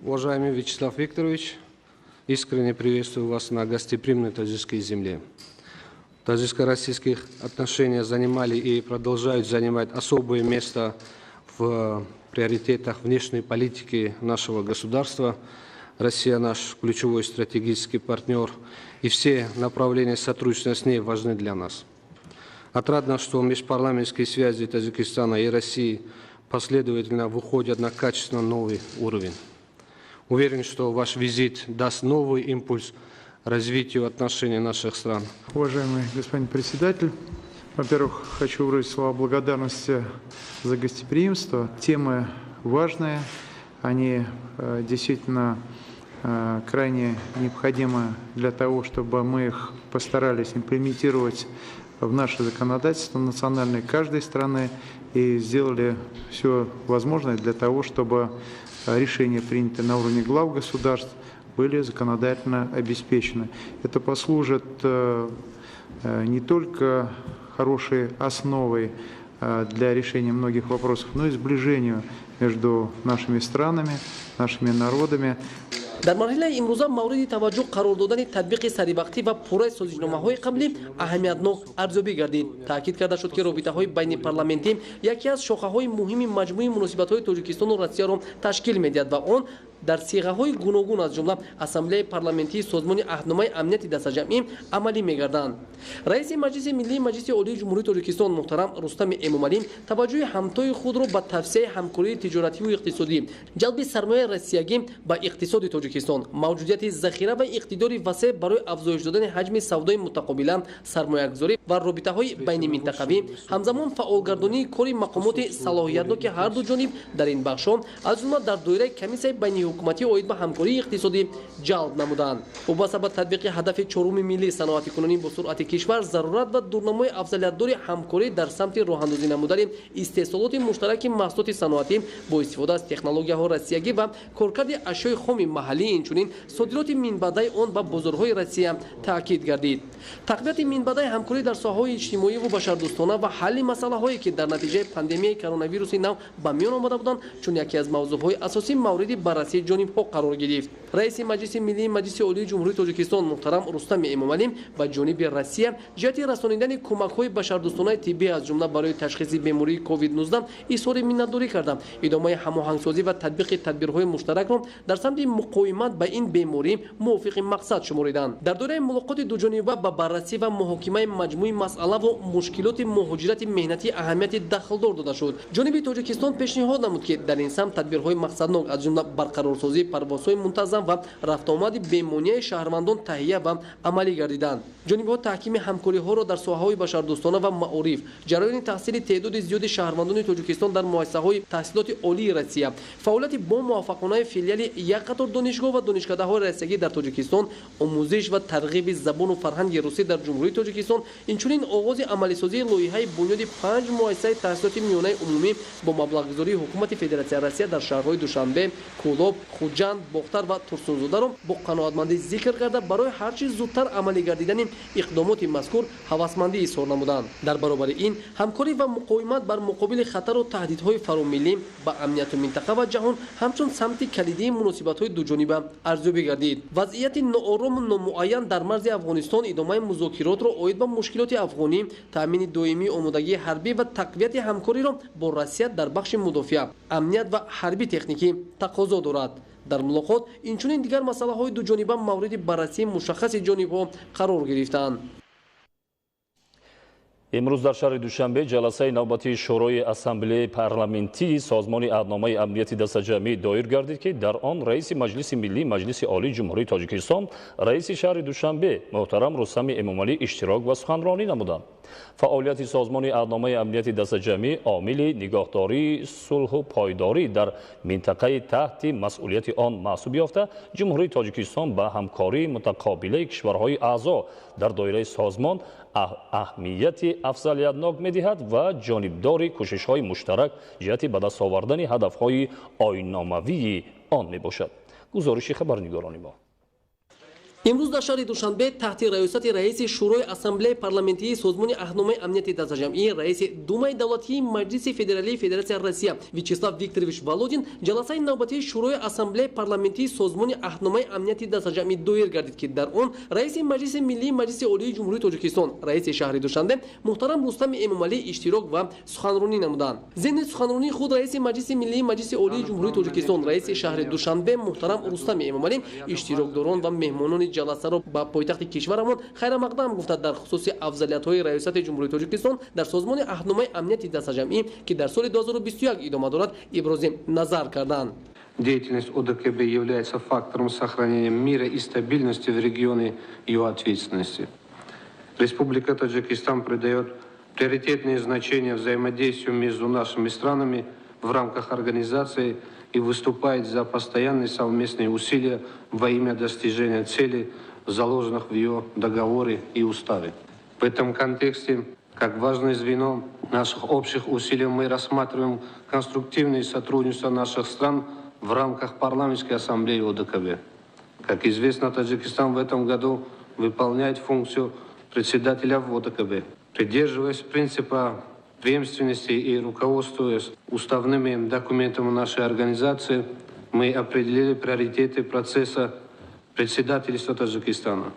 Уважаемый Вячеслав Викторович, искренне приветствую вас на гостеприимной таджикской земле. Таджикско-российские отношения занимали и продолжают занимать особое место в приоритетах внешней политики нашего государства. Россия наш ключевой стратегический партнер, и все направления сотрудничества с ней важны для нас. Отрадно, что межпарламентские связи Таджикистана и России последовательно выходят на качественно новый уровень. Уверен, что ваш визит даст новый импульс развитию отношений наших стран. Уважаемый господин председатель, во-первых, хочу выразить слова благодарности за гостеприимство. Темы важные, они действительно крайне необходимы для того, чтобы мы их постарались имплементировать в наше законодательство национальное каждой страны и сделали все возможное для того, чтобы решения, принятые на уровне глав государств, были законодательно обеспечены. Это послужит не только хорошей основой для решения многих вопросов, но и сближению между нашими странами, нашими народами. дар марҳилаи имрӯза мавриди таваҷҷӯҳ қарор додани татбиқи саривақтӣ ва пурраи созишномаҳои қаблӣ аҳамиятнок арзёбӣ гардид. Таъкид карда шуд, ки робитаҳои байнипарламентӣ яке аз шохаҳои муҳими маҷмӯи муносибатҳои Тоҷикистону Россияро ташкил медиҳад ва он дар сиғаҳои гуногун аз ҷумла ассамблеяи парламентии созмони аҳдномаи амнияти дастаҷамъӣ амалӣ мегарданд. раиси маҷлиси миллии маҷлиси олии ҷумҳурии Тоҷикистон муҳтарам Рустами Эмомалӣ таваҷҷӯҳи ҳамтои худро ба тавсеяи ҳамкории тиҷоративу иқтисодӣ, ҷалби сармояи россиягӣ ба иқтисоди Тоҷикистон, мавҷудияти захира ва иқтидори васеъ барои афзоиш додани ҳаҷми савдои мутақобила, сармоягузорӣ ва робитаҳои байниминтақавӣ, ҳамзамон фаъолгардонии кори мақомоти салоҳиятноки ҳарду ҷониб дар ин бахшҳо, аз ҷумла дар доираи комиссияи байниҳукуматӣ оид ба ҳамкории иқтисодӣ ҷалб намуданд. вобаста ба татбиқи ҳадафи чоруми миллии саноатикунонӣ бо суръати кишвар, зарурат ва дурнамои афзалиятдори ҳамкорӣ дар самти роҳандозӣ намудани истеҳсолоти муштараки маҳсулоти саноатӣ бо истифода аз технологияҳо россиягӣ ва коркарди ашёи хоми маҳаллӣ, инчунин содироти минбаъдаи он ба бозорҳои Россия таъкид гардид. тақвияти минбаъдаи ҳамкорӣ дар соҳаҳои иҷтимоиву башардӯстона ва ҳалли масъалаҳое, ки дар натиҷаи пандемияи коронавируси нав ба миён омада буданд, чун яке аз мавзӯъҳои асосӣ мавриди баррасии ҷонибҳо қарор гирифт. раиси маҷлиси миллии маҷлиси олии ҷумҳурии Тоҷикистон муҳтарам Рустами Эмомалӣ ба ҷониби Россия ҷиҳати расонидани кӯмакҳои башардӯстонаи тиббӣ аз ҷумла барои ташхиси бемории COVID-19 изҳори миннатдорӣ карда, идомаи ҳамоҳангсозӣ ва татбиқи тадбирҳои муштаракро дар самти муқовимат ба ин беморӣ мувофиқи мақсад шумориданд. дар доираи мулоқоти дуҷониба ба баррасӣ ва муҳокимаи маҷмӯи масъалаву мушкилоти муҳоҷирати меҳнатӣ аҳамияти дахлдор дода шуд. ҷониби Тоҷикистон пешниҳод намуд, ки дар ин самт тадбирҳои мақсаднок аз ҷумла барқарорсозии парвозҳои мунтаззам ва рафтуомади бемонияи шаҳрвандон таҳия ва амалӣ гардиданд. ҷонибҳо таҳкими ҳамкориҳоро дар соҳаҳои башардӯстона ва маориф, ҷараёни таҳсили теъдоди зиёди шаҳрвандони Тоҷикистон дар муассисаҳои таҳсилоти олии Россия, фаъолияти бо муваффақонаи филиали як қатор донишгоҳ ва донишкадаҳои россиягӣ дар Тоҷикистон, омӯзиш ва тарғиби забону фарҳанги русӣ дар ҷумҳурии Тоҷикистон, инчунин оғози амалисозии лоиҳаи бунёди 5 муассисаи таҳсилоти миёнаи умумӣ бо маблағгузории ҳукумати Федератсияи Россия дар шаҳрҳои Душанбе, Кӯлоб, Хуҷанд, Бохтар ва Турсунзодаро бо қаноатмандӣ зикр карда барои ҳарчи зудтар амалӣ гардидани иқдомоти мазкур ҳавасмандӣ изҳор намуданд. дар баробари ин ҳамкорӣ ва муқовимат бар муқобили хатару таҳдидҳои фаромиллӣ ба амнияту минтақа ва ҷаҳон ҳамчун самти калидии муносибатҳои дуҷониба арзёбӣ гардид. вазъияти ноорому номуайян дар марзи Афғонистон, идомаи музокиротро оид ба мушкилоти афғонӣ, таъмини доимии омодагии ҳарбӣ ва тақвияти ҳамкориро бо Россия дар бахши мудофиа, амният ва ҳарбӣ техникӣ тақозо дорад. дар мулоқот инчунин дигар масъалаҳои дуҷониба мавриди баррасии мушаххаси ҷонибҳо қарор гирифтанд. имрӯз дар шаҳри Душанбе ҷаласаи навбатии шӯрои ассамблеяи парламентии созмони аҳдномаи амнияти дастаҷамъӣ доир гардид, ки дар он раиси маҷлиси миллии маҷлиси олии ҷумҳурии Тоҷикистон, раиси шаҳри Душанбе муҳтарам Рустами Эмомалӣ иштирок ва суханронӣ намуданд. фаъолияти созмони аҳдномаи амнияти дастаҷамъӣ омили нигоҳдории сулҳу пойдорӣ дар минтақаи таҳти масъулияти он маҳсуб ёфта, ҷумҳурии Тоҷикистон ба ҳамкории мутақобилаи кишварҳои аъзо дар доираи созмон аҳамияти афзалиятнок медиҳад ва ҷонибдори кӯшишҳои муштарак ҷиҳати ба даст овардани ҳадафҳои ойнномавии он мебошад. гузориши хабарнигорони мо. امروز در شهر دوشنبه تحت ریاست رئیس شورای اسامبله پارلمانی سازمان راهنمای امنیت دستجمعی رئیس دومای دولتی مجلس فدرالی فدراسیون روسیه ویاچسلاو ویکتورویچ ولودین جلسه نوبتی شورای اسامبله پارلمانی سازمان راهنمای امنیت دستجمعی دایر گردید که در آن رئیس مجلس ملی مجلس عالی جمهوری تاجیکستان رئیس شهر دوشنبه محترم رستم امامعلی اشتراک و سخنرانی نمودند. ضمن سخنرانی خود رئیس مجلس ملی مجلس عالی جمهوری تاجیکستان رئیس شهر دوشنبه محترم رستم امامعلی اشتراکداران و مهمانان جلسه را با پایتخت کشورمان خیر مقدم گفته در خصوص افضلیت‌های ریاست جمهوری تاجیکستان در سازمان راهنمای امنیت دستجمعی که در سال 2021 ادامه دارد ابراز نظر کردند. Деятельность ОДКБ является фактором сохранения мира и стабильности в регионе и его ответственности. Республика Таджикистан придает приоритетное значение взаимодействию между нашими странами в рамках организации и выступает за постоянные совместные усилия во имя достижения целей, заложенных в ее договоре и уставе. В этом контексте, как важное звено наших общих усилий, мы рассматриваем конструктивное сотрудничество наших стран в рамках парламентской ассамблеи ОДКБ. Как известно, Таджикистан в этом году выполняет функцию председателя в ОДКБ. Придерживаясь принципа преемственности и руководствуясь уставными документами нашей организации, мы определили приоритеты процесса председательства Таджикистана.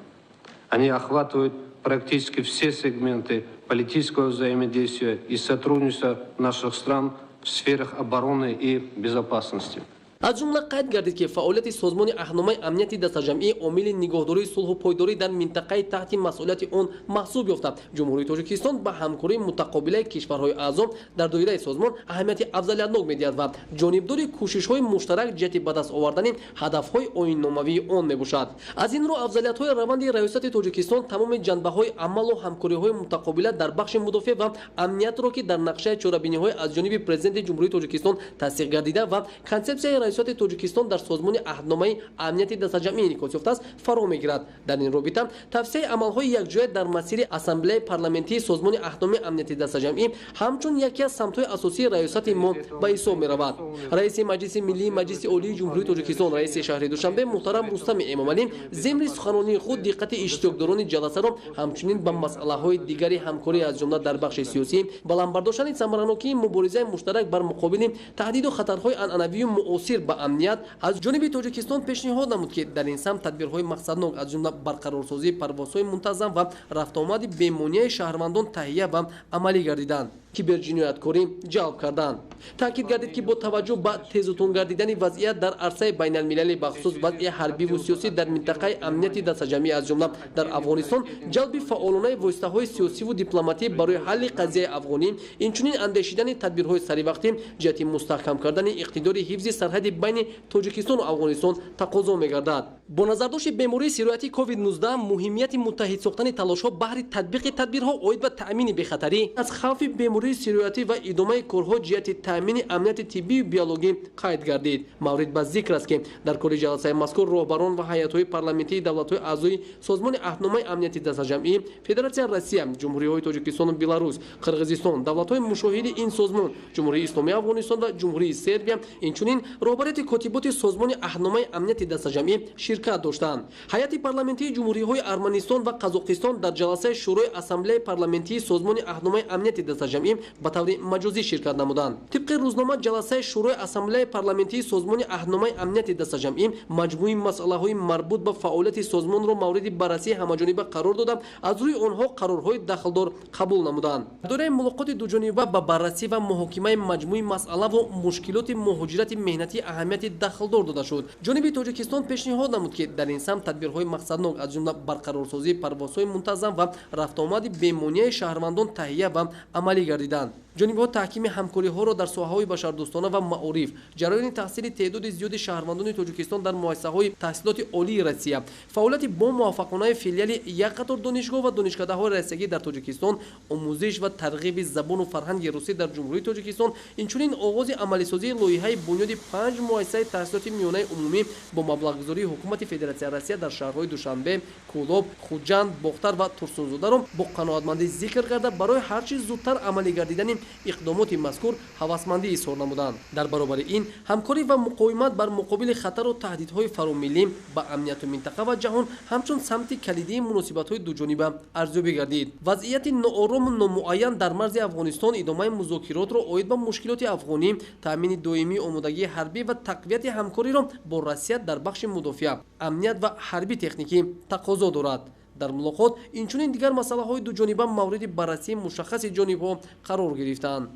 Они охватывают практически все сегменты политического взаимодействия и сотрудничества наших стран в сферах обороны и безопасности. از جمله قید گردید که فعالیت سازمان راهنمای امنیت دستجمعی عامل نگهداری صلح و پایداری در منطقه تحت مسئولیت آن محسوب یافته. جمهوری تاجیکستان با همکاری متقابل کشورهای اعضا در دایره سازمان اهمیت افضلیتناک می‌دهد و جانبداری کوشش‌های مشترک جهت به دست آوردن هدف‌های آیین‌ناموی آن میباشد. از این رو افضلیت‌های روند ریاست تاجیکستان تمام جنبه‌های عمل و همکاری‌های متقابل در بخش مدافع و امنیت را که در نقشه چاره‌بینی‌های از جانب پرزیدنت جمهوری تاجیکستان تصدیق گردیده و کنسپسیون ریاست تاجیکستان در سازمان راهنمای امنیت دستجمعی انعکاس یافته است فرا میگیرد. در این رابطه توسعه عملهای یکجای در مسیر اسامبله پارلمانی سازمان راهنمای امنیت دستجمعی همچون یکی از سمت‌های اساسی ریاست ما به حساب می‌رود. رئیس مجلس ملی مجلس عالی جمهوری تاجیکستان رئیس شهر دوشنبه محترم رستم امامعلی ضمن سخنرانی خود دقت اشتراکداران جلسه را همچنین به مسائل‌های دیگری همکاری از جمله در بخش سیاسی بلند برداشتن ثمراناکی مبارزه مشترک بر مقابل تهدید و خطرهای عنعنوی و معاصر به امنیت از جانب تاجیکستان پیشنهاد نمود که در این سمت تدبیرهای مقصدناک از جمله برقرارسازی پروازهای منتظم و رفت آمد بهمانی شهروندان تهیه و عملی گردیدند که بر جنایتکاری جلب کردند. تاکید گردید که با توجه به تیز و تند گردیدن وضعیت در عرصه بین المللی بخصوص وضع حربی و سیاسی در منطقه امنیت دستجمعی از جمله در افغانستان جلب فعالانه واسطه‌های سیاسی و دیپلماتی برای حل قضیه افغانی اینچنین اندیشیدن تدبیرهای سریع‌وقتی جهت مستحکم کردن اقتدار حفظ سرحد بین تاجیکستان و افغانستان تقاضا می‌گردد. با نظرداشت بیماری سیرویتی کووید 19 مهمیت متحد ساختن تلاش‌ها بهر تطبیق تدبیرها عاید به تأمین بی‌خطری از خوف بیماری سیرویتی و ادامه کارها جهت تأمین امنیت طبی و بیولوژی قید گردید. مورد به ذکر است که در کل جلسه مذکور راهبران و هیئت‌های پارلمانی دولت‌های اعضای سازمان راهنمای امنیت دستجمعی فدراسیون روسیه، جمهوری‌های تاجیکستان و بلاروس، قرقیزستان، دولت‌های مشاهد این سازمان، جمهوری اسلامی افغانستان و جمهوری سربیا، اینچنین رهبریت کاتبات سازمان راهنمای امنیت دستجمعی شرکت داشتند. هیئت پارلمانی جمهوری‌های ارمنستان و قزاقستان در جلسه شورای اسامبله پارلمانی سازمان راهنمای امنیت دستجمعی به طور مجازی شرکت نمودند. طبق روزنامه جلسه شورای اسامبله پارلمانی سازمان راهنمای امنیت دستجمعی مجموعه مسائل‌های مربوط به فعالیت سازمان را مورد بررسی همه‌جانبه قرار داده از روی آنها قرارهای دخلدار قبول نمودند. دوره ملاقات دوجانبه با بررسی و محاکمه مجموعه مسائل و مشکلات مهاجرت مهنتی اهمیت دخلدار داده شد. جانب تاجیکستان پیشنهاد نمود که در این سمت تدبیرهای مقصدناک از جمله برقرارسازی پروازهای منتظم و رفت آمد بهمانی شهروندان تهیه و عملی گردیدند. جانب‌ها تحکیم همکاری‌ها را در ساحه‌های بشردوستانه و معارف، جریان تحصیل تعداد زیاد شهروندان تاجیکستان در مؤسسه‌های تحصیلات عالی روسیه، فعالیت با موفقانه فیلیال یک قطار دانشگاه و دانشکده‌های رسیدگی در تاجیکستان، آموزش و ترغیب زبان و فرهنگ روسی در جمهوری تاجیکستان، اینچنین آغاز عملی‌سازی لایحه بنیاد 5 مؤسسه تحصیلات میانه عمومی با مبلغ‌گذاری حکومت فدراسیون روسیه در شهرهای دوشنبه، کولوب، خوجند، باختر و ترسونزاده را با قناعتمندی ذکر کرده برای هر چه زودتر عملی گردیدن иқдомоти мазкур ҳавасмандӣ изҳор намуданд. дар баробари ин ҳамкорӣ ва муқовимат бар муқобили хатару таҳдидҳои фаромиллӣ ба амнияти минтақа ва ҷаҳон ҳамчун самти калидии муносибатҳои дуҷониба арзёбӣ гардид. вазъияти ноорому номуайян дар марзи афғонистон идомаи музокиротро оид ба мушкилоти афғонӣ, таъмини доимии омодагии ҳарбӣ ва тақвияти ҳамкориро бо Россия дар бахши мудофиа, амният ва ҳарбӣ техникӣ тақозо дорад. дар мулоқот инчунин дигар масъалаҳои дуҷониба мавриди баррасии мушаххаси ҷонибҳо қарор гирифтанд.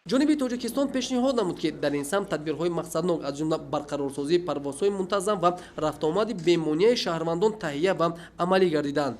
ҷониби Тоҷикистон пешниҳод намуд, ки дар ин самт тадбирҳои мақсаднок аз ҷумла барқарорсозии парвозҳои мунтаззам ва рафтуомади бемонияи шаҳрвандон таҳия ва амалӣ гардиданд.